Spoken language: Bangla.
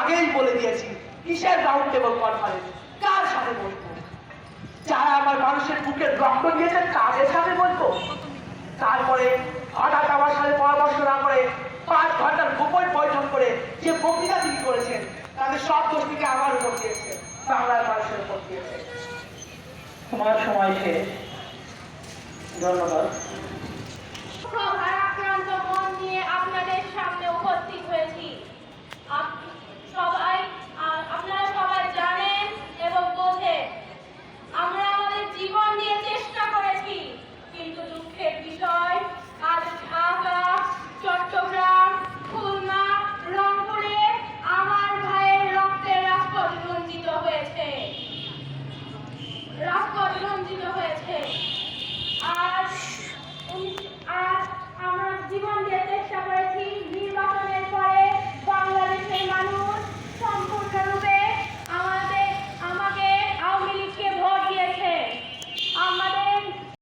আগেই বলে দিয়েছি কিসের রাউন্ড টেবিল কনফারেন্স, কার সাথে বলবো? যারা আমার মানুষের বুকের রক্ত দিয়েছেন তাদের সাথে বলবো? তারপরে হঠাৎ আমার সাথে পরামর্শ না করে 5 ঘন্টার গোপন বৈঠক করে যে বক্তৃতা তিনি করেছেন তাদের সব দোষ থেকে আমার উপর দিয়েছে, বাংলার মানুষের উপর দিয়েছে। তোমার সময় শেষ, ধন্যবাদ। ভারাক্রান্ত মন নিয়ে আপনাদের সামনে উপস্থিত হয়েছি। আপনারা সবাই জানেন এবং বোঝেন আমরা আমাদের জীবন দিয়ে চেষ্টা করেছি, কিন্তু দুঃখের বিষয় আজ ঢাকা, চট্টগ্রাম, খুলনা, রংপুরে আমার ভাইয়ের রক্তের রাজপথ রঞ্জিত হয়েছে। আজ আমরা জীবন দিয়ে